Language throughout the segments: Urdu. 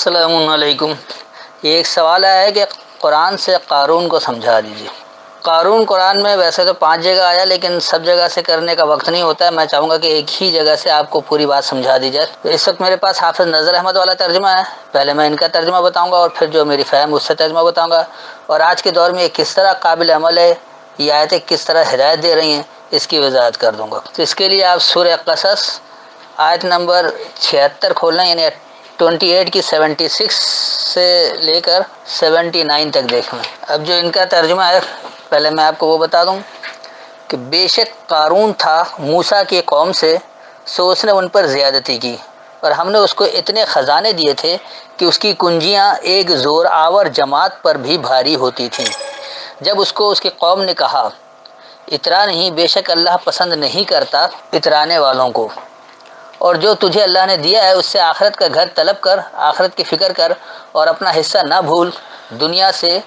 السلام علیکم۔ یہ ایک سوال آیا ہے کہ قرآن سے قارون کو سمجھا دیجیے۔ قارون قرآن میں ویسے تو 5 جگہ آیا، لیکن سب جگہ سے کرنے کا وقت نہیں ہوتا ہے۔ میں چاہوں گا کہ ایک ہی جگہ سے آپ کو پوری بات سمجھا دی جائے۔ تو اس وقت میرے پاس حافظ نذر احمد والا ترجمہ ہے، پہلے میں ان کا ترجمہ بتاؤں گا اور پھر جو میری فہم اس سے ترجمہ بتاؤں گا، اور آج کے دور میں یہ کس طرح قابل عمل ہے، یہ آیتیں کس طرح ہدایت دے رہی ہیں، اس کی وضاحت کر دوں گا۔ تو اس کے لیے آپ سورہ قصص آیت نمبر 76 کھولنا، یعنی 28 کی 76 سے لے کر 79 تک دیکھنا۔ اب جو ان کا ترجمہ ہے، پہلے میں آپ کو وہ بتا دوں کہ بے شک قارون تھا موسیٰ کی قوم سے، سو اس نے ان پر زیادتی کی، اور ہم نے اس کو اتنے خزانے دیے تھے کہ اس کی کنجیاں ایک زور آور جماعت پر بھی بھاری ہوتی تھیں۔ جب اس کو اس کی قوم نے کہا اترا نہیں، بے شک اللہ پسند نہیں کرتا اترانے والوں کو، اور جو تجھے اللہ نے دیا ہے اس سے آخرت کا گھر طلب کر، آخرت کی فکر کر، اور اپنا حصہ نہ بھول، دنیا سے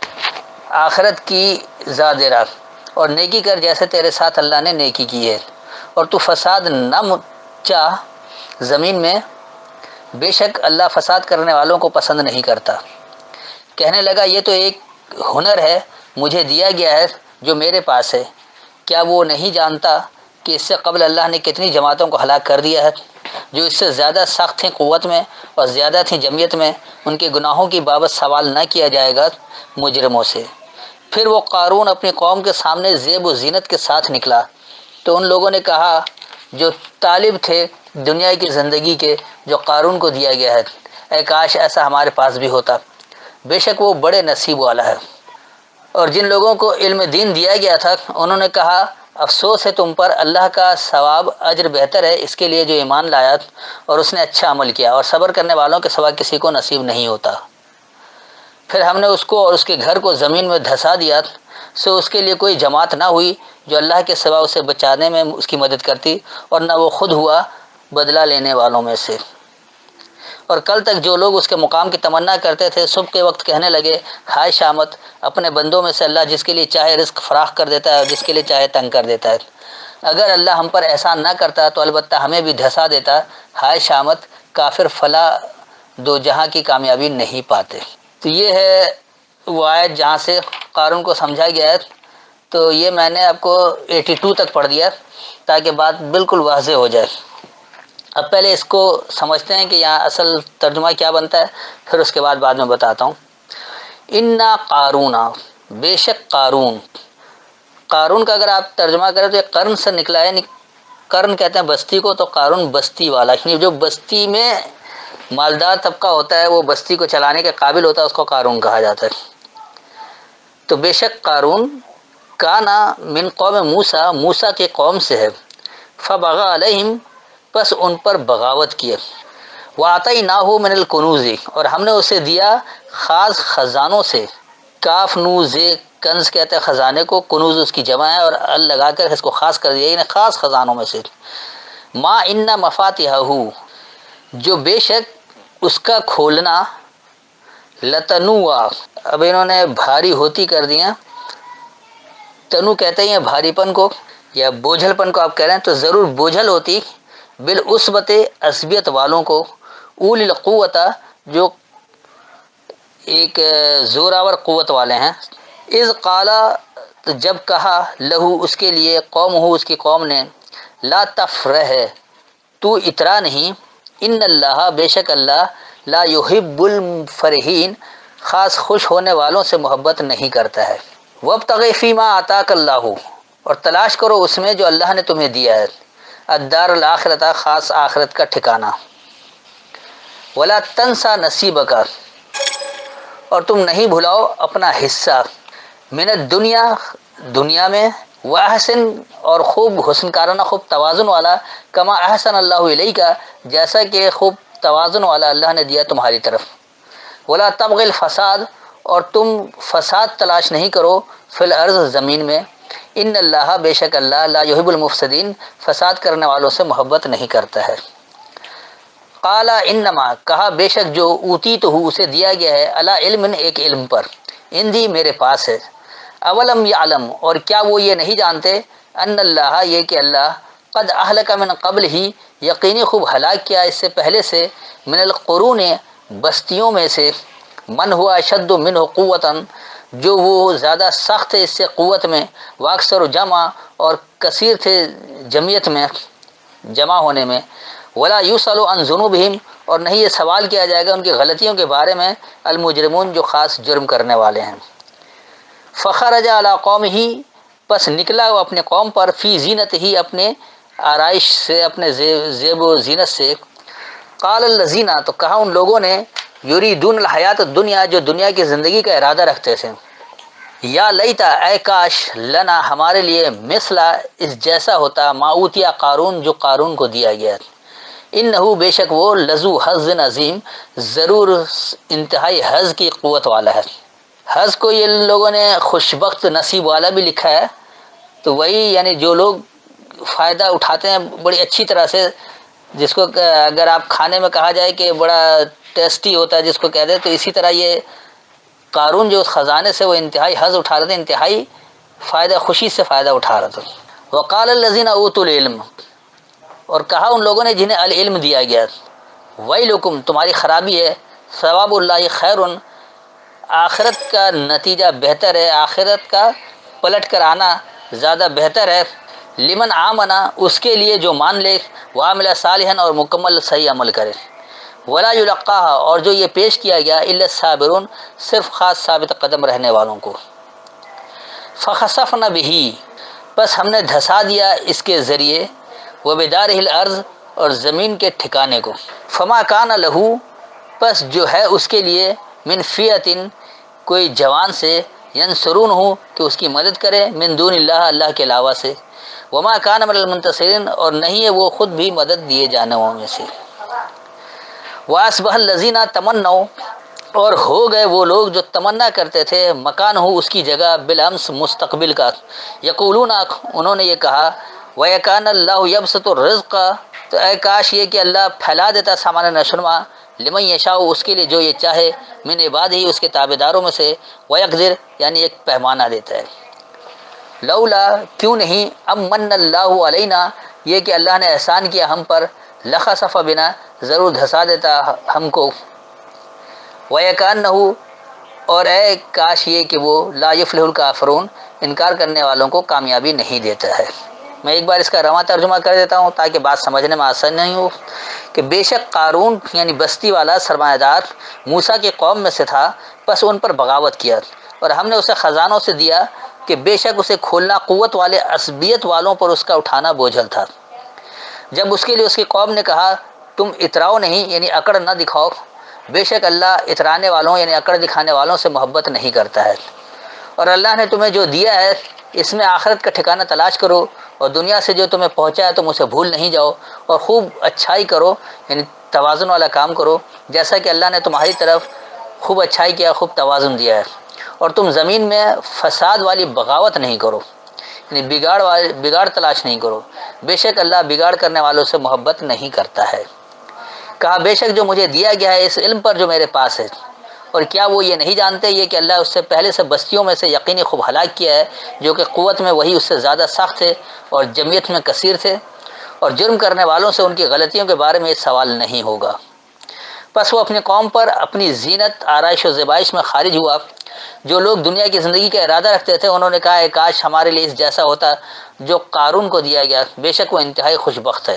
آخرت کی زاد رکھ، اور نیکی کر جیسے تیرے ساتھ اللہ نے نیکی کی ہے، اور تو فساد نہ چاہ زمین میں، بے شک اللہ فساد کرنے والوں کو پسند نہیں کرتا۔ کہنے لگا یہ تو ایک ہنر ہے مجھے دیا گیا ہے جو میرے پاس ہے، کیا وہ نہیں جانتا کہ اس سے قبل اللہ نے کتنی جماعتوں کو ہلاک کر دیا ہے جو اس سے زیادہ سخت تھیں قوت میں اور زیادہ تھیں جمعیت میں، ان کے گناہوں کی بابت سوال نہ کیا جائے گا مجرموں سے۔ پھر وہ قارون اپنی قوم کے سامنے زیب و زینت کے ساتھ نکلا، تو ان لوگوں نے کہا جو طالب تھے دنیا کی زندگی کے جو قارون کو دیا گیا ہے، اے کاش ایسا ہمارے پاس بھی ہوتا، بے شک وہ بڑے نصیب والا ہے۔ اور جن لوگوں کو علم دین دیا گیا تھا انہوں نے کہا افسوس ہے تم پر، اللہ کا ثواب اجر بہتر ہے اس کے لیے جو ایمان لایا اور اس نے اچھا عمل کیا، اور صبر کرنے والوں کے سوا کسی کو نصیب نہیں ہوتا۔ پھر ہم نے اس کو اور اس کے گھر کو زمین میں دھسا دیا، سو اس کے لیے کوئی جماعت نہ ہوئی جو اللہ کے سوا اسے بچانے میں اس کی مدد کرتی، اور نہ وہ خود ہوا بدلہ لینے والوں میں سے۔ اور کل تک جو لوگ اس کے مقام کی تمنا کرتے تھے صبح کے وقت کہنے لگے ہائے شامت، اپنے بندوں میں سے اللہ جس کے لیے چاہے رزق فراخ کر دیتا ہے اور جس کے لیے چاہے تنگ کر دیتا ہے، اگر اللہ ہم پر احسان نہ کرتا تو البتہ ہمیں بھی دھسا دیتا، ہائے شامت، کافر فلا دو جہاں کی کامیابی نہیں پاتے۔ تو یہ ہے وہ آیت جہاں سے قارون کو سمجھا گیا ہے۔ تو یہ میں نے آپ کو 82 تک پڑھ دیا تاکہ بات بالکل واضح ہو جائے۔ اب پہلے اس کو سمجھتے ہیں کہ یہاں اصل ترجمہ کیا بنتا ہے، پھر اس کے بعد میں بتاتا ہوں۔ انا قارون، بے شک قارون۔ قارون کا اگر آپ ترجمہ کریں تو یہ قرن سے نکلا ہے، یعنی قرن کہتے ہیں بستی کو، تو قارون بستی والا، یعنی جو بستی میں مالدار طبقہ ہوتا ہے وہ بستی کو چلانے کے قابل ہوتا ہے، اس کو قارون کہا جاتا ہے۔ تو بے شک قارون کانا من قوم موسیٰ، موسیٰ کے قوم سے ہے، فبغى علیہم، پس ان پر بغاوت کیا، وآتیناہ من الکنوز، اور ہم نے اسے دیا خاص خزانوں سے، کاف نو زے کنز کہتے ہیں خزانے کو، کنوز اس کی جمع ہے اور ال لگا کر اس کو خاص کر دیا، یعنی خاص خزانوں میں سے۔ ما ان مفاتحہ، جو بے شک اس کا کھولنا، لتنوع، اب انہوں نے بھاری ہوتی کر دیا، تنو کہتے ہیں بھاری پن کو یا بوجھل پن کو آپ کہہ رہے ہیں، تو ضرور بوجھل ہوتی بالعصبت، عصبیت والوں کو، اولی القوت، جو ایک زوراور قوت والے ہیں، اذ قالا، تو جب کہا، لہو اس کے لیے، قوم ہو اس کی قوم نے، لا تفرح، تو اترا نہیں، ان اللہ، بے شک اللہ، لا یحب الفرحین، خاص خوش ہونے والوں سے محبت نہیں کرتا ہے۔ وابتغ فیما آتاک اللہ، اور تلاش کرو اس میں جو اللہ نے تمہیں دیا ہے، الدار الآخرۃ، خاص آخرت کا ٹھکانہ، ولا تنسا نصیبک، اور تم نہیں بھلاؤ اپنا حصہ، من الدنیا، دنیا میں، واحسن، اور خوب حسن کارانہ، خوب توازن والا، کما احسن اللہ الیک، جیسا کہ خوب توازن والا اللہ نے دیا تمہاری طرف، ولا تبغ الفساد، اور تم فساد تلاش نہیں کرو، فی الارض، زمین میں، ان اللہ، بے شک اللہ، لا یحب المفسدین، فساد کرنے والوں سے محبت نہیں کرتا ہے۔ قال انما، کہا بے شک جو، اوتیتہ، اسے دیا گیا ہے، علی علم، ایک علم پر، عندی، میرے پاس ہے، اولم یعلم، اور کیا وہ یہ نہیں جانتے، ان اللہ، یہ کہ اللہ، قد اہلک من قبل ہی، یقینی خوب ہلاک کیا اس سے پہلے سے، من القرون، بستیوں میں سے من ہوا اشد منہ قوتاً، جو وہ زیادہ سخت ہے اس سے قوت میں، واکثر جمع، اور کثیر تھے جمعیت میں، جمع ہونے میں، ولا یسأل عن ذنوبہم، اور نہیں یہ سوال کیا جائے گا ان کی غلطیوں کے بارے میں، المجرمون، جو خاص جرم کرنے والے ہیں۔ فخرج علی قومہ، پس نکلا وہ اپنے قوم پر، فی زینت ہی، اپنے آرائش سے، اپنے زیب و زینت سے، قال الذین، تو کہا ان لوگوں نے، یریدون الحیات الدنیا، جو دنیا کی زندگی کا ارادہ رکھتے تھے، یا لیتا، اے کاش، لنا، ہمارے لیے، مثلا، اس جیسا ہوتا، ما اوتیا قارون، جو قارون کو دیا گیا، انہو، بے شک وہ، لذو حظ عظیم، ضرور انتہائی حظ کی قوت والا ہے۔ حظ کو یہ لوگوں نے خوشبخت نصیب والا بھی لکھا ہے، تو وہی یعنی جو لوگ فائدہ اٹھاتے ہیں بڑی اچھی طرح سے، جس کو اگر آپ کھانے میں کہا جائے کہ بڑا ٹیسٹی ہوتا ہے جس کو کہتے ہیں، تو اسی طرح یہ قارون جو اس خزانے سے وہ انتہائی حظ اٹھا رہے تھے، انتہائی فائدہ، خوشی سے فائدہ اٹھا رہے تھے۔ وقال الذین اوتوا العلم، اور کہا ان لوگوں نے جنہیں العلم دیا گیا، ویلکم، تمہاری خرابی ہے، ثواب اللہ خیر، آخرت کا نتیجہ بہتر ہے، آخرت کا پلٹ کر آنا زیادہ بہتر ہے، لمن آمنا، اس کے لیے جو مان لے، وعمل صالحا، اور مکمل صحیح عمل کرے، ولا یلقاها، اور جو یہ پیش کیا گیا، الا الصابرون، صرف خاص ثابت قدم رہنے والوں کو۔ فخسفنا به، بس ہم نے دھسا دیا اس کے ذریعے، وبدارہ الارض، اور زمین کے ٹھکانے کو، فما کان لہو، پس جو ہے اس کے لیے، من فیعۃ، کوئی جوان سے، ینصرون ہو، کہ اس کی مدد کرے، من دون اللہ، اللہ کے علاوہ سے، وما کان من المنتصرین، اور نہیں ہے وہ خود بھی مدد دیے جانے والوں میں سے۔ واصبح الذین تمنوا، اور ہو گئے وہ لوگ جو تمنا کرتے تھے، مکان ہو، اس کی جگہ، بالامس، مستقبل کا، یقولون، انہوں نے یہ کہا، وَيَكَانَ اللَّهُ يَبْسُطُ الرِّزْقَ، تو اے کاش یہ کہ اللہ پھیلا دیتا سامان نشوما، لمن یشاء، اس کے لیے جو یہ چاہے، من عبادہ ہی، اس کے تابع داروں میں سے، ویقدر، یعنی ایک پیمانہ دیتا ہے۔ لولا، کیوں نہیں، امن اللہ علینا، یہ کہ اللہ نے احسان کیا ہم پر، لخسف بنا، ضرور دھسا دیتا ہم کو، وَيَكَانَّهُ، اور اے کاش یہ کہ وہ، لا یفلح الکافرون، انکار کرنے والوں کو کامیابی نہیں دیتا ہے۔ میں ایک بار اس کا رواں ترجمہ کر دیتا ہوں تاکہ بات سمجھنے میں آسان نہیں ہو، کہ بے شک قارون، یعنی بستی والا سرمایہ دار، موسیٰ کی قوم میں سے تھا، بس ان پر بغاوت کیا، اور ہم نے اسے خزانوں سے دیا کہ بے شک اسے کھولنا قوت والے، عصبیت والوں پر اس کا اٹھانا بوجھل تھا۔ جب اس کے لیے اس کی قوم نے کہا، تم اتراؤ نہیں، یعنی اکڑ نہ دکھاؤ، بے شک اللہ اترانے والوں، یعنی اکڑ دکھانے والوں سے محبت نہیں کرتا ہے، اور اللہ نے تمہیں جو دیا ہے اس میں آخرت کا ٹھکانہ تلاش کرو، اور دنیا سے جو تمہیں پہنچا ہے تم اسے بھول نہیں جاؤ، اور خوب اچھائی کرو، یعنی توازن والا کام کرو، جیسا کہ اللہ نے تمہاری طرف خوب اچھائی کیا، خوب توازن دیا ہے، اور تم زمین میں فساد والی بغاوت نہیں کرو، یعنی بگاڑ تلاش نہیں کرو، بے شک اللہ بگاڑ کرنے والوں سے محبت نہیں کرتا ہے۔ کہا، بے شک جو مجھے دیا گیا ہے اس علم پر جو میرے پاس ہے، اور کیا وہ یہ نہیں جانتے یہ کہ اللہ اس سے پہلے سے بستیوں میں سے یقینی خوب ہلاک کیا ہے، جو کہ قوت میں وہی اس سے زیادہ سخت تھے، اور جمعیت میں کثیر تھے، اور جرم کرنے والوں سے ان کی غلطیوں کے بارے میں یہ سوال نہیں ہوگا۔ پس وہ اپنی قوم پر اپنی زینت، آرائش و زیبائش میں خارج ہوا۔ جو لوگ دنیا کی زندگی کا ارادہ رکھتے تھے انہوں نے کہا، اے کاش ہمارے لیے اس جیسا ہوتا جو قارون کو دیا گیا، بے شک وہ انتہائی خوش بخت ہے۔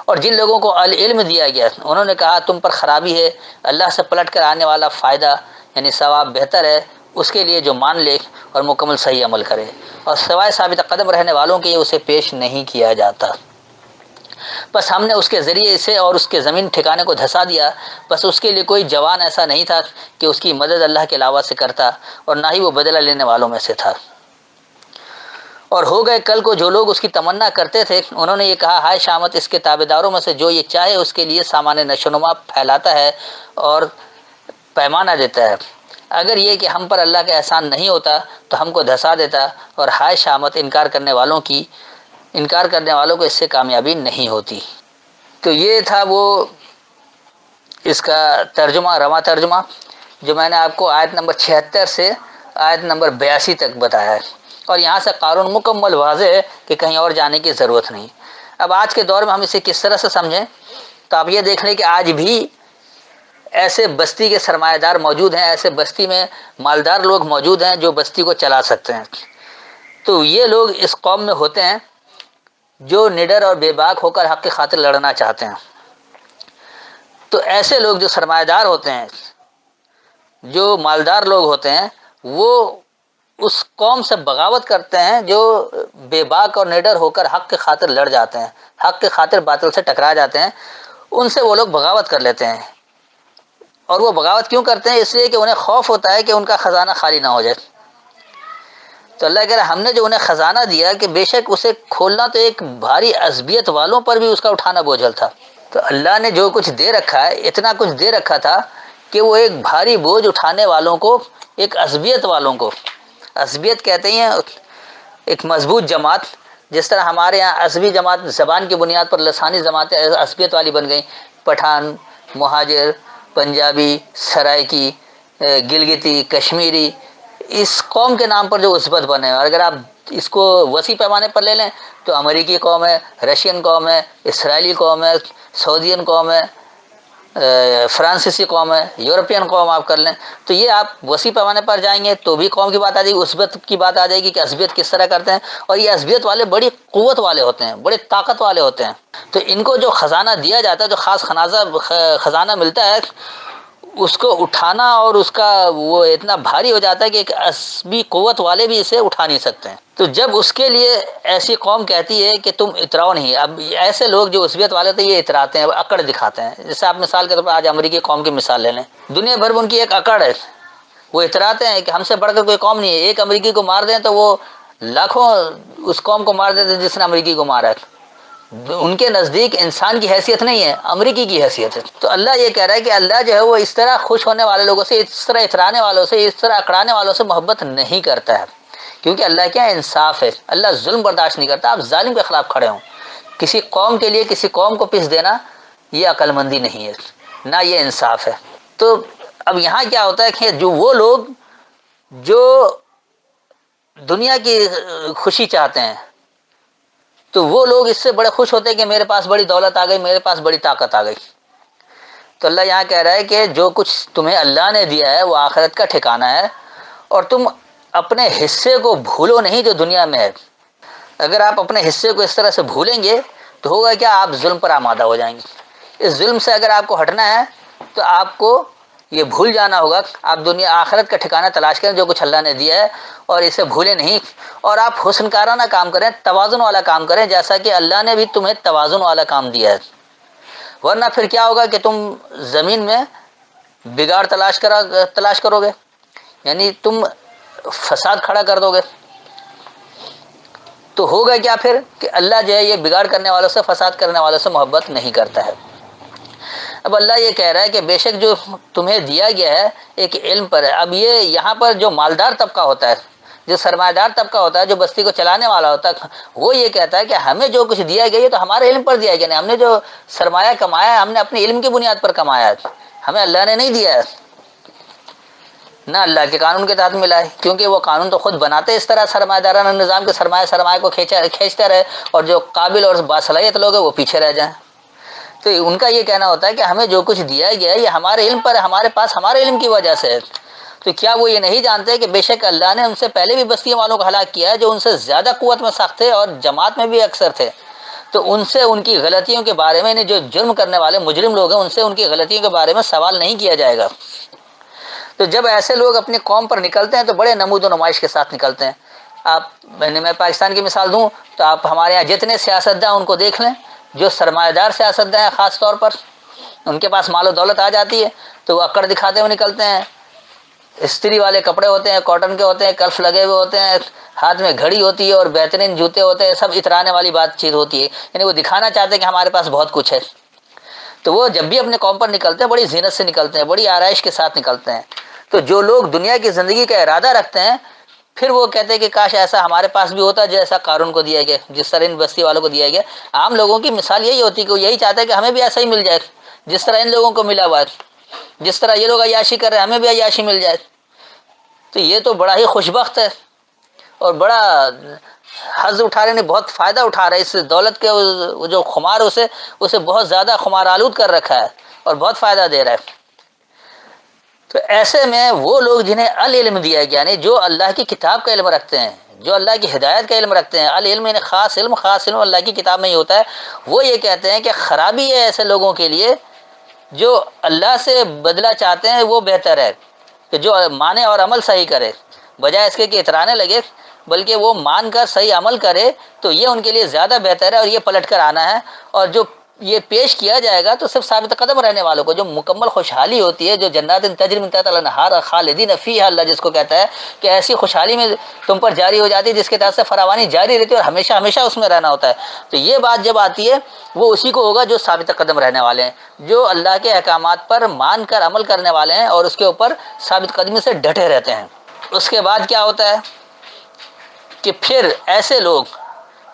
اور جن لوگوں کو العلم دیا گیا انہوں نے کہا، تم پر خرابی ہے، اللہ سے پلٹ کر آنے والا فائدہ، یعنی ثواب بہتر ہے اس کے لیے جو مان لے اور مکمل صحیح عمل کرے، اور سوائے ثابت قدم رہنے والوں کے اسے پیش نہیں کیا جاتا۔ بس ہم نے اس کے ذریعے اسے اور اس کے زمین ٹھکانے کو دھسا دیا، بس اس کے لیے کوئی جوان ایسا نہیں تھا کہ اس کی مدد اللہ کے علاوہ سے کرتا، اور نہ ہی وہ بدلہ لینے والوں میں سے تھا۔ اور ہو گئے کل کو جو لوگ اس کی تمنا کرتے تھے، انہوں نے یہ کہا، ہائے شامت، اس کے تابع داروں میں سے جو یہ چاہے اس کے لیے سامان نشونما پھیلاتا ہے اور پیمانہ دیتا ہے، اگر یہ کہ ہم پر اللہ کا احسان نہیں ہوتا تو ہم کو دھسا دیتا، اور ہائے شامت انکار کرنے والوں کو اس سے کامیابی نہیں ہوتی۔ تو یہ تھا وہ اس کا ترجمہ، رواں ترجمہ، جو میں نے آپ کو آیت نمبر 76 سے آیت نمبر 82 تک بتایا ہے، اور یہاں سے قارون مکمل واضح ہے کہ کہیں اور جانے کی ضرورت نہیں۔ اب آج کے دور میں ہم اسے کس طرح سے سمجھیں، تو آپ یہ دیکھ لیں کہ آج بھی ایسے بستی کے سرمایہ دار موجود ہیں، ایسے بستی میں مالدار لوگ موجود ہیں جو بستی کو چلا سکتے ہیں. تو یہ لوگ اس قوم میں ہوتے ہیں جو نڈر اور بے باک ہو کر حق کی خاطر لڑنا چاہتے ہیں. تو ایسے لوگ جو سرمایہ دار ہوتے ہیں، جو مالدار لوگ ہوتے ہیں، وہ اس قوم سے بغاوت کرتے ہیں جو بے باک اور نڈر ہو کر حق کی خاطر لڑ جاتے ہیں، حق کی خاطر باطل سے ٹکرا جاتے ہیں. ان سے وہ لوگ بغاوت کر لیتے ہیں. اور وہ بغاوت کیوں کرتے ہیں؟ اس لیے کہ انہیں خوف ہوتا ہے کہ ان کا خزانہ خالی نہ ہو جائے. تو اللہ کہہ رہا ہے ہم نے جو انہیں خزانہ دیا کہ بے شک اسے کھولنا تو ایک بھاری عصبیت والوں پر بھی اس کا اٹھانا بوجھل تھا. تو اللہ نے جو کچھ دے رکھا ہے، اتنا کچھ دے رکھا تھا کہ وہ ایک بھاری بوجھ اٹھانے والوں کو، ایک عصبیت والوں کو، عصبیت کہتے ہیں ایک مضبوط جماعت. جس طرح ہمارے یہاں عصبی جماعت زبان کی بنیاد پر لسانی جماعتیں عصبیت والی بن گئیں، پٹھان، مہاجر، پنجابی، سرائکی، گلگتی، کشمیری، اس قوم کے نام پر جو عصبت بنے ہیں. اور اگر آپ اس کو وسیع پیمانے پر لے لیں تو امریکی قوم ہے، رشین قوم ہے، اسرائیلی قوم ہے، سعودین قوم ہے، فرانسیسی قوم ہے، یورپین قوم آپ کر لیں. تو یہ آپ وسیع پیمانے پر جائیں گے تو بھی قوم کی بات آ جائے گی، عصبت کی بات آ جائے گی کہ عصبیت کس طرح کرتے ہیں. اور یہ عصبیت والے بڑی قوت والے ہوتے ہیں، بڑے طاقت والے ہوتے ہیں. تو ان کو جو خزانہ دیا جاتا ہے، جو خاص خزانہ ملتا ہے، اس کو اٹھانا اور اس کا وہ اتنا بھاری ہو جاتا ہے کہ ایک عصبی قوت والے بھی اسے اٹھا نہیں سکتے ہیں. تو جب اس کے لیے ایسی قوم کہتی ہے کہ تم اتراؤ نہیں، اب ایسے لوگ جو عصبیت والے تھے یہ اتراتے ہیں، اکڑ دکھاتے ہیں. جیسے آپ مثال کے طور پر آج امریکی قوم کی مثال لے لیں، دنیا بھر میں ان کی ایک اکڑ ہے، وہ اتراتے ہیں کہ ہم سے بڑھ کر کوئی قوم نہیں ہے. ایک امریکی کو مار دیں تو وہ لاکھوں اس قوم کو مار دیتے جس نے امریکی کو مارا ہے. ان کے نزدیک انسان کی حیثیت نہیں ہے، امریکی کی حیثیت ہے. تو اللہ یہ کہہ رہا ہے کہ اللہ جو ہے وہ اس طرح خوش ہونے والے لوگوں سے، اس طرح اترانے والوں سے، اس طرح اکڑانے والوں سے محبت نہیں کرتا ہے. کیونکہ اللہ کیا انصاف ہے، اللہ ظلم برداشت نہیں کرتا. آپ ظالم کے خلاف کھڑے ہوں، کسی قوم کے لیے کسی قوم کو پس دینا یہ عقل مندی نہیں ہے، نہ یہ انصاف ہے. تو اب یہاں کیا ہوتا ہے کہ جو وہ لوگ جو دنیا کی خوشی چاہتے ہیں تو وہ لوگ اس سے بڑے خوش ہوتے ہیں کہ میرے پاس بڑی دولت آ گئی، میرے پاس بڑی طاقت آ گئی. تو اللہ یہاں کہہ رہا ہے کہ جو کچھ تمہیں اللہ نے دیا ہے وہ آخرت کا ٹھکانہ ہے، اور تم اپنے حصے کو بھولو نہیں جو دنیا میں ہے. اگر آپ اپنے حصے کو اس طرح سے بھولیں گے تو ہوگا کیا؟ آپ ظلم پر آمادہ ہو جائیں گے. اس ظلم سے اگر آپ کو ہٹنا ہے تو آپ کو یہ بھول جانا ہوگا. آپ دنیا آخرت کا ٹھکانہ تلاش کریں جو کچھ اللہ نے دیا ہے، اور اسے بھولیں نہیں. اور آپ حسن کارانہ کام کریں، توازن والا کام کریں، جیسا کہ اللہ نے بھی تمہیں توازن والا کام دیا ہے. ورنہ پھر کیا ہوگا کہ تم زمین میں بگاڑ تلاش کرو گے، یعنی تم فساد کھڑا کر دو گے. تو ہوگا کیا پھر کہ اللہ جو ہے یہ بگاڑ کرنے والوں سے، فساد کرنے والوں سے محبت نہیں کرتا ہے. اب اللہ یہ کہہ رہا ہے کہ بے شک جو تمہیں دیا گیا ہے ایک علم پر ہے. اب یہ یہاں پر جو مالدار طبقہ ہوتا ہے، جو سرمایہ دار طبقہ ہوتا ہے، جو بستی کو چلانے والا ہوتا ہے، وہ یہ کہتا ہے کہ ہمیں جو کچھ دیا گیا یہ تو ہمارے علم پر دیا گیا. نہیں، ہم نے جو سرمایہ کمایا ہے ہم نے اپنے علم کی بنیاد پر کمایا ہے، ہمیں اللہ نے نہیں دیا ہے، نہ اللہ کے قانون کے تحت ملا ہے. کیونکہ وہ قانون تو خود بناتے اس طرح سرمایہ دارانہ نظام کے سرمایہ کو کھینچتا رہے، اور جو قابل اور باصلاحیت لوگ ہیں وہ پیچھے رہ جائیں. تو ان کا یہ کہنا ہوتا ہے کہ ہمیں جو کچھ دیا گیا ہے یہ ہمارے علم پر ہے، ہمارے پاس ہمارے علم کی وجہ سے ہے. تو کیا وہ یہ نہیں جانتے کہ بے شک اللہ نے ان سے پہلے بھی بستیوں والوں کو ہلاک کیا ہے جو ان سے زیادہ قوت میں سخت تھے اور جماعت میں بھی اکثر تھے. تو ان سے ان کی غلطیوں کے بارے میں، جو جرم کرنے والے مجرم لوگ ہیں ان سے ان کی غلطیوں کے بارے میں سوال نہیں کیا جائے گا. تو جب ایسے لوگ اپنی قوم پر نکلتے ہیں تو بڑے نمود و نمائش کے ساتھ نکلتے ہیں. میں پاکستان کی مثال دوں تو آپ ہمارے یہاں جتنے سیاستداں ان کو دیکھ لیں، جو سرمایہ دار سیاستداں ہیں خاص طور پر، ان کے پاس مال و دولت آ جاتی ہے تو وہ اکڑ دکھاتے ہوئے نکلتے ہیں. استری والے کپڑے ہوتے ہیں، کاٹن کے ہوتے ہیں، کلف لگے ہوئے ہوتے ہیں، ہاتھ میں گھڑی ہوتی ہے اور بہترین جوتے ہوتے ہیں، سب اترانے والی بات چیز ہوتی ہے. یعنی وہ دکھانا چاہتے ہیں کہ ہمارے پاس بہت کچھ ہے. تو وہ جب بھی اپنے قوم پر نکلتے ہیں بڑی زینت سے نکلتے ہیں، بڑی آرائش کے ساتھ نکلتے ہیں. تو جو لوگ دنیا کی زندگی کا ارادہ رکھتے ہیں پھر وہ کہتے ہیں کہ کاش ایسا ہمارے پاس بھی ہوتا جیسا قارون کو دیا گیا، جس طرح ان بستی والوں کو دیا گیا. عام لوگوں کی مثال یہی ہوتی ہے کہ وہ یہی چاہتے ہیں کہ ہمیں بھی ایسا ہی مل جائے جس طرح ان لوگوں کو ملا ہوا ہے، جس طرح یہ لوگ عیاشی کر رہے ہیں ہمیں بھی عیاشی مل جائے. تو یہ تو بڑا ہی خوش بخت ہے اور بڑا حظ اٹھا رہے ہیں، بہت فائدہ اٹھا رہے ہیں اس دولت کے. جو خمار اسے بہت زیادہ خمار آلود کر رکھا ہے اور بہت فائدہ دے رہا ہے. تو ایسے میں وہ لوگ جنہیں العلم دیا گیا، یعنی جو اللہ کی کتاب کا علم رکھتے ہیں، جو اللہ کی ہدایت کا علم رکھتے ہیں، العلم یعنی خاص علم، خاص علم اللہ کی کتاب میں ہی ہوتا ہے، وہ یہ کہتے ہیں کہ خرابی ہے ایسے لوگوں کے لیے جو اللہ سے بدلہ چاہتے ہیں، وہ بہتر ہے کہ جو مانے اور عمل صحیح کرے، بجائے اس کے کہ اترانے لگے، بلکہ وہ مان کر صحیح عمل کرے تو یہ ان کے لیے زیادہ بہتر ہے، اور یہ پلٹ کر آنا ہے۔ اور جو یہ پیش کیا جائے گا تو صرف ثابت قدم رہنے والوں کو، جو مکمل خوشحالی ہوتی ہے، جو جنات تجری من تحتها الانہار خالدین فیہا، اللہ جس کو کہتا ہے کہ ایسی خوشحالی میں تم پر جاری ہو جاتی ہے جس کے تحت سے فراوانی جاری رہتی ہے اور ہمیشہ ہمیشہ اس میں رہنا ہوتا ہے۔ تو یہ بات جب آتی ہے وہ اسی کو ہوگا جو ثابت قدم رہنے والے ہیں، جو اللہ کے احکامات پر مان کر عمل کرنے والے ہیں اور اس کے اوپر ثابت قدمی سے ڈٹے رہتے ہیں۔ اس کے بعد کیا ہوتا ہے کہ پھر ایسے لوگ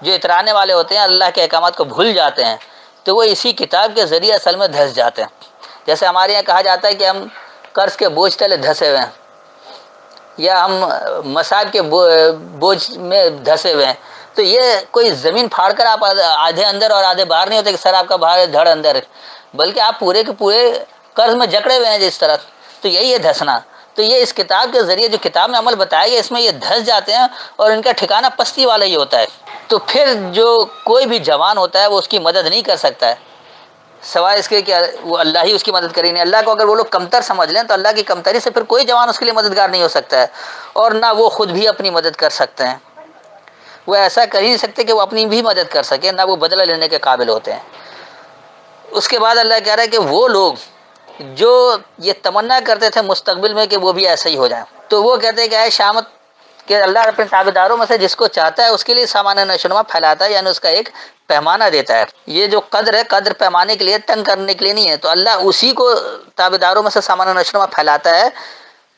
جو اترانے والے ہوتے ہیں، اللہ کے احکامات کو بھول جاتے ہیں، تو وہ اسی کتاب کے ذریعے اصل میں دھس جاتے ہیں۔ جیسے ہمارے یہاں کہا جاتا ہے کہ ہم قرض کے بوجھ تلے دھسے ہوئے ہیں، یا ہم مصائب کے بوجھ میں دھسے ہوئے ہیں۔ تو یہ کوئی زمین پھاڑ کر آپ آدھے اندر اور آدھے باہر نہیں ہوتے کہ سر آپ کا باہر ہے دھڑ اندر ہے، بلکہ آپ پورے کے پورے قرض میں جکڑے ہوئے ہیں جس طرح۔ تو یہی ہے دھسنا۔ تو یہ اس کتاب کے ذریعے جو کتاب میں عمل بتایا گیا، اس میں یہ دھس جاتے ہیں اور ان کا ٹھکانہ پستی والا ہی ہوتا ہے۔ تو پھر جو کوئی بھی جوان ہوتا ہے وہ اس کی مدد نہیں کر سکتا ہے، سوائے اس کے کہ وہ اللہ ہی اس کی مدد کرے نہیں۔ اللہ کو اگر وہ لوگ کمتر سمجھ لیں تو اللہ کی کمتری سے پھر کوئی جوان اس کے لیے مددگار نہیں ہو سکتا ہے، اور نہ وہ خود بھی اپنی مدد کر سکتے ہیں۔ وہ ایسا کر ہی نہیں سکتے کہ وہ اپنی بھی مدد کر سکیں، نہ وہ بدلہ لینے کے قابل ہوتے ہیں۔ اس کے بعد اللہ کہہ رہا ہے کہ وہ لوگ جو یہ تمنا کرتے تھے مستقبل میں کہ وہ بھی ایسا ہی ہو جائیں، تو وہ کہتے ہیں کہ اے شامت، کہ اللہ اپنے تابعداروں میں سے جس کو چاہتا ہے اس کے لیے سامان نشوونما پھیلاتا ہے، یعنی اس کا ایک پیمانہ دیتا ہے۔ یہ جو قدر ہے، قدر پیمانے کے لیے، تنگ کرنے کے لیے نہیں ہے۔ تو اللہ اسی کو تابعداروں میں سے سامان نشوونما پھیلاتا ہے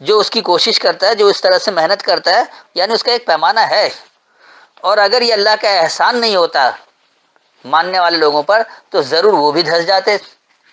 جو اس کی کوشش کرتا ہے، جو اس طرح سے محنت کرتا ہے، یعنی اس کا ایک پیمانہ ہے۔ اور اگر یہ اللہ کا احسان نہیں ہوتا ماننے والے لوگوں پر تو ضرور وہ بھی دھس جاتے،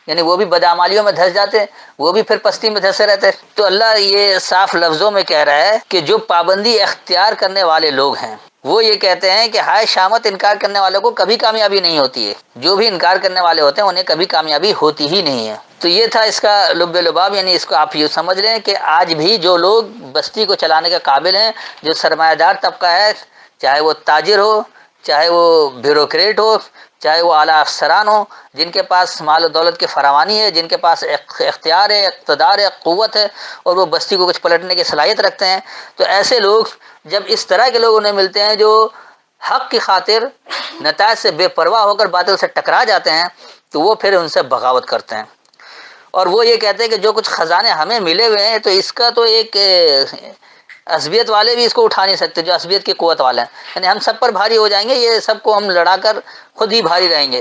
یعنی وہ بھی بدعمالیوں میں دھس جاتے، وہ بھی پھر پستی میں دھسے رہتے۔ تو اللہ یہ صاف لفظوں میں کہہ رہا ہے کہ جو پابندی اختیار کرنے والے لوگ ہیں وہ یہ کہتے ہیں کہ ہائے شامت، انکار کرنے والوں کو کبھی کامیابی نہیں ہوتی ہے، جو بھی انکار کرنے والے ہوتے ہیں انہیں کبھی کامیابی ہوتی ہی نہیں ہے۔ تو یہ تھا اس کا لب لباب، یعنی اس کو آپ یوں سمجھ لیں کہ آج بھی جو لوگ بستی کو چلانے کے قابل ہیں، جو سرمایہ دار طبقہ ہے، چاہے وہ تاجر ہو، چاہے وہ بیوروکریٹ ہو، چاہے وہ اعلیٰ افسران ہوں، جن کے پاس مال و دولت کی فراوانی ہے، جن کے پاس اختیار ہے، اقتدار ہے، قوت ہے، اور وہ بستی کو کچھ پلٹنے کی صلاحیت رکھتے ہیں، تو ایسے لوگ جب اس طرح کے لوگ انہیں ملتے ہیں جو حق کی خاطر نتائج سے بے پرواہ ہو کر باطل سے ٹکرا جاتے ہیں، تو وہ پھر ان سے بغاوت کرتے ہیں، اور وہ یہ کہتے ہیں کہ جو کچھ خزانے ہمیں ملے ہوئے ہیں تو اس کا تو ایک عصبیت والے بھی اس کو اٹھا نہیں سکتے، جو عصبیت کی قوت والے ہیں، یعنی ہم سب پر بھاری ہو جائیں گے، یہ سب کو ہم لڑا کر خود ہی بھاری رہیں گے۔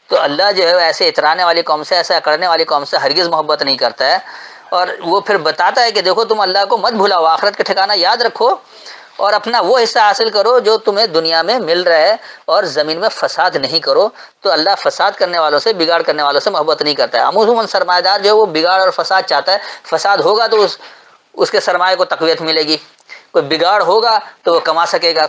تو اللہ جو ہے ایسے اترانے والی قوم سے، ایسا کرنے والی قوم سے ہرگز محبت نہیں کرتا ہے، اور وہ پھر بتاتا ہے کہ دیکھو تم اللہ کو مت بھلاؤ، آخرت کا ٹھکانہ یاد رکھو، اور اپنا وہ حصہ حاصل کرو جو تمہیں دنیا میں مل رہا ہے، اور زمین میں فساد نہیں کرو۔ تو اللہ فساد کرنے والوں سے، بگاڑ کرنے والوں سے محبت نہیں کرتا ہے۔ عموماً سرمایہ دار جو ہے وہ بگاڑ اور فساد چاہتا ہے، فساد ہوگا تو اس کے سرمایہ کو تقویت ملے گی، کوئی بگاڑ ہوگا تو وہ کما سکے گا۔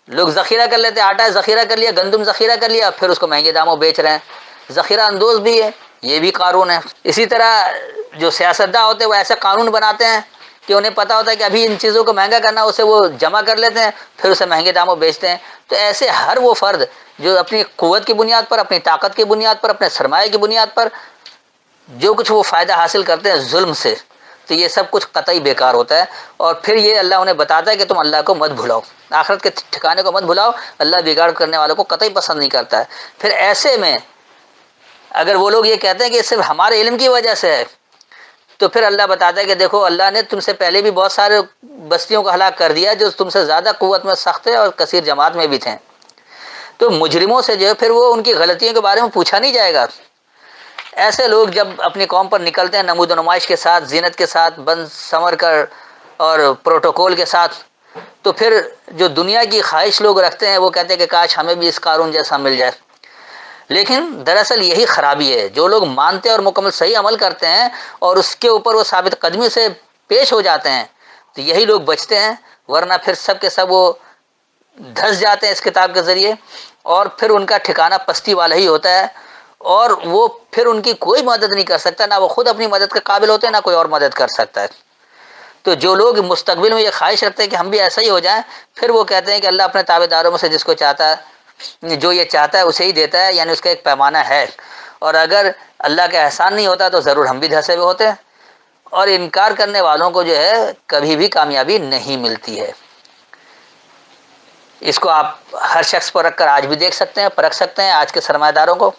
لوگ ذخیرہ کر لیتے، آٹا ذخیرہ کر لیا، گندم ذخیرہ کر لیا، پھر اس کو مہنگے داموں بیچ رہے ہیں، ذخیرہ اندوز بھی ہے، یہ بھی قارون ہے۔ اسی طرح جو سیاستداں ہوتے ہیں وہ ایسے قانون بناتے ہیں کہ انہیں پتہ ہوتا ہے کہ ابھی ان چیزوں کو مہنگا کرنا، اسے وہ جمع کر لیتے ہیں، پھر اسے مہنگے داموں بیچتے ہیں۔ تو ایسے ہر وہ فرد جو اپنی قوت کی بنیاد پر، اپنی طاقت کی بنیاد پر، اپنے سرمایہ کی بنیاد پر جو کچھ وہ فائدہ حاصل کرتے ہیں ظلم سے، تو یہ سب کچھ قطعی بیکار ہوتا ہے۔ اور پھر یہ اللہ انہیں بتاتا ہے کہ تم اللہ کو مت بھلاؤ، آخرت کے ٹھکانے کو مت بھلاؤ، اللہ بگاڑ کرنے والوں کو قطعی پسند نہیں کرتا ہے۔ پھر ایسے میں اگر وہ لوگ یہ کہتے ہیں کہ صرف ہمارے علم کی وجہ سے ہے، تو پھر اللہ بتاتا ہے کہ دیکھو اللہ نے تم سے پہلے بھی بہت سارے بستیوں کو ہلاک کر دیا جو تم سے زیادہ قوت میں سخت ہے اور کثیر جماعت میں بھی تھے۔ تو مجرموں سے جو ہے پھر وہ ان کی غلطیوں کے بارے میں پوچھا نہیں جائے گا۔ ایسے لوگ جب اپنی قوم پر نکلتے ہیں نمود و نمائش کے ساتھ، زینت کے ساتھ، بند سنور کر اور پروٹوکول کے ساتھ، تو پھر جو دنیا کی خواہش لوگ رکھتے ہیں وہ کہتے ہیں کہ کاش ہمیں بھی اس قارون جیسا مل جائے۔ لیکن دراصل یہی خرابی ہے، جو لوگ مانتے اور مکمل صحیح عمل کرتے ہیں اور اس کے اوپر وہ ثابت قدمی سے پیش ہو جاتے ہیں، تو یہی لوگ بچتے ہیں، ورنہ پھر سب کے سب وہ دھس جاتے ہیں اس کتاب کے ذریعے، اور پھر ان کا ٹھکانہ پستی والا ہی ہوتا ہے، اور وہ پھر ان کی کوئی مدد نہیں کر سکتا، نہ وہ خود اپنی مدد کے قابل ہوتے ہیں، نہ کوئی اور مدد کر سکتا ہے۔ تو جو لوگ مستقبل میں یہ خواہش رکھتے ہیں کہ ہم بھی ایسا ہی ہو جائیں، پھر وہ کہتے ہیں کہ اللہ اپنے تابع داروں میں سے جس کو چاہتا ہے، جو یہ چاہتا ہے اسے ہی دیتا ہے، یعنی اس کا ایک پیمانہ ہے، اور اگر اللہ کا احسان نہیں ہوتا تو ضرور ہم بھی دھسے ہوئے ہوتے ہیں، اور انکار کرنے والوں کو جو ہے کبھی بھی کامیابی نہیں ملتی ہے۔ اس کو آپ ہر شخص پر رکھ کر آج بھی دیکھ سکتے ہیں، پرکھ سکتے ہیں آج کے سرمایہ داروں کو۔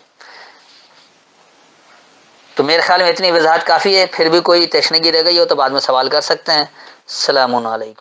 تو میرے خیال میں اتنی وضاحت کافی ہے، پھر بھی کوئی تشنگی رہ گئی ہو تو بعد میں سوال کر سکتے ہیں۔ السلام علیکم۔